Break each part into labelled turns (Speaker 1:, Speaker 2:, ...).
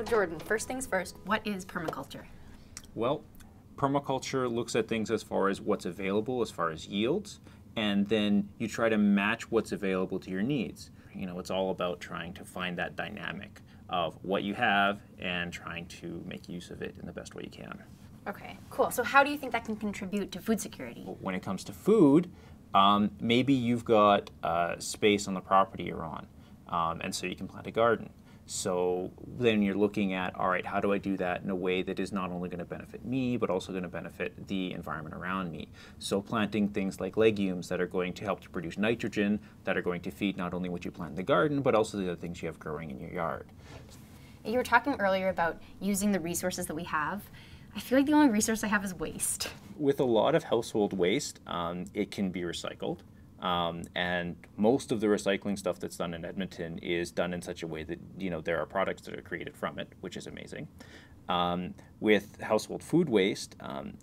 Speaker 1: Jordan, first things first, what is permaculture?
Speaker 2: Well, permaculture looks at things as far as what's available, as far as yields, and then you try to match what's available to your needs. You know, it's all about trying to find that dynamic of what you have and trying to make use of it in the best way you can.
Speaker 1: Okay, cool. So how do you think that can contribute to food security?
Speaker 2: When it comes to food, maybe you've got space on the property you're on, and so you can plant a garden. So then you're looking at, all right, how do I do that in a way that is not only going to benefit me, but also going to benefit the environment around me? So planting things like legumes that are going to help to produce nitrogen, that are going to feed not only what you plant in the garden, but also the other things you have growing in your yard.
Speaker 1: You were talking earlier about using the resources that we have. I feel like the only resource I have is waste.
Speaker 2: With a lot of household waste, it can be recycled. And most of the recycling stuff that's done in Edmonton is done in such a way that, you know, there are products that are created from it, which is amazing. With household food waste,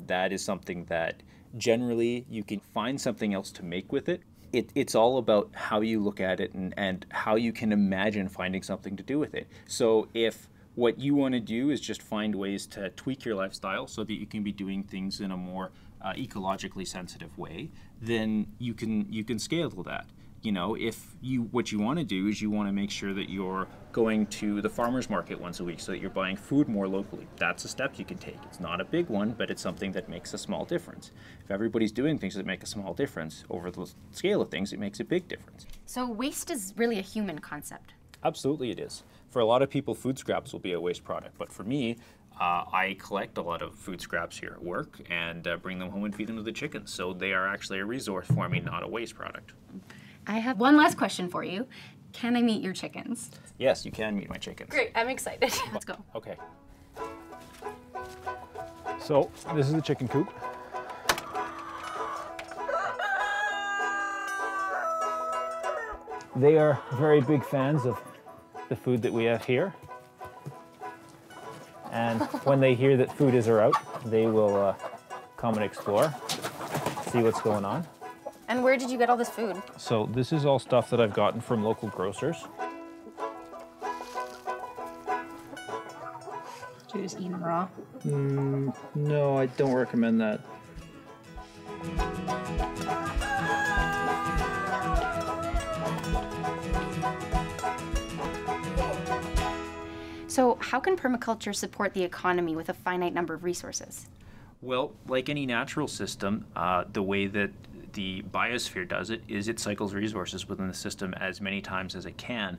Speaker 2: that is something that generally you can find something else to make with it. It's all about how you look at it and how you can imagine finding something to do with it. So if what you want to do is just find ways to tweak your lifestyle so that you can be doing things in a more ecologically sensitive way, then you can scale that. You know, what you want to do is you want to make sure that you're going to the farmer's market once a week so that you're buying food more locally. That's a step you can take. It's not a big one, but it's something that makes a small difference. If everybody's doing things that make a small difference over the scale of things, it makes a big difference.
Speaker 1: So waste is really a human concept.
Speaker 2: Absolutely it is. For a lot of people, food scraps will be a waste product, but for me, I collect a lot of food scraps here at work and bring them home and feed them to the chickens. So they are actually a resource for me, not a waste product.
Speaker 1: I have one last question for you. Can I meet your chickens?
Speaker 2: Yes, you can meet my chickens.
Speaker 1: Great, I'm excited. Let's go.
Speaker 2: Okay.
Speaker 3: So this is the chicken coop. They are very big fans of the food that we have here. And when they hear that food is out, they will come and explore, see what's going on.
Speaker 1: And where did you get all this food?
Speaker 3: So this is all stuff that I've gotten from local grocers.
Speaker 1: Do you just eat them raw?
Speaker 3: No, I don't recommend that.
Speaker 1: So how can permaculture support the economy with a finite number of resources?
Speaker 2: Well, like any natural system, the way that the biosphere does it is it cycles resources within the system as many times as it can.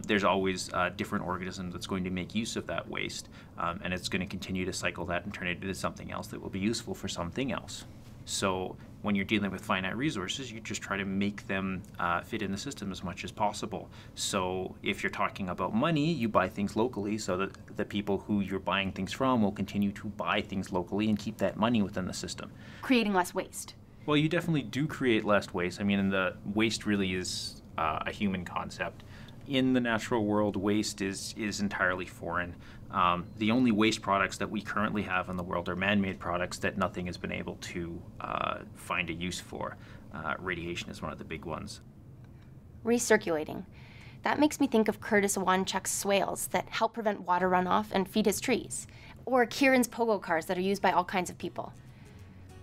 Speaker 2: There's always a different organism that's going to make use of that waste, and it's going to continue to cycle that and turn it into something else that will be useful for something else. So when you're dealing with finite resources, you just try to make them fit in the system as much as possible. So if you're talking about money, you buy things locally so that the people who you're buying things from will continue to buy things locally and keep that money within the system.
Speaker 1: Creating less waste.
Speaker 2: Well, you definitely do create less waste. I mean, and the waste really is a human concept. In the natural world, waste is entirely foreign. The only waste products that we currently have in the world are man-made products that nothing has been able to find a use for. Radiation is one of the big ones.
Speaker 1: Recirculating. That makes me think of Curtis Wanchuk's swales that help prevent water runoff and feed his trees, or Kieran's pogo cars that are used by all kinds of people.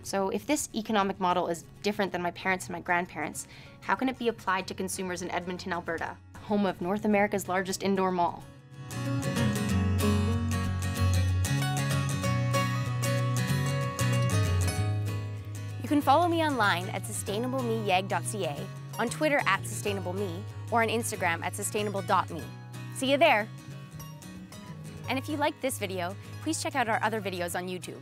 Speaker 1: So if this economic model is different than my parents and my grandparents, how can it be applied to consumers in Edmonton, Alberta, home of North America's largest indoor mall? You can follow me online at sustainablemeyeg.ca, on Twitter at sustainableme, or on Instagram at sustainable.me. See you there! And if you liked this video, please check out our other videos on YouTube.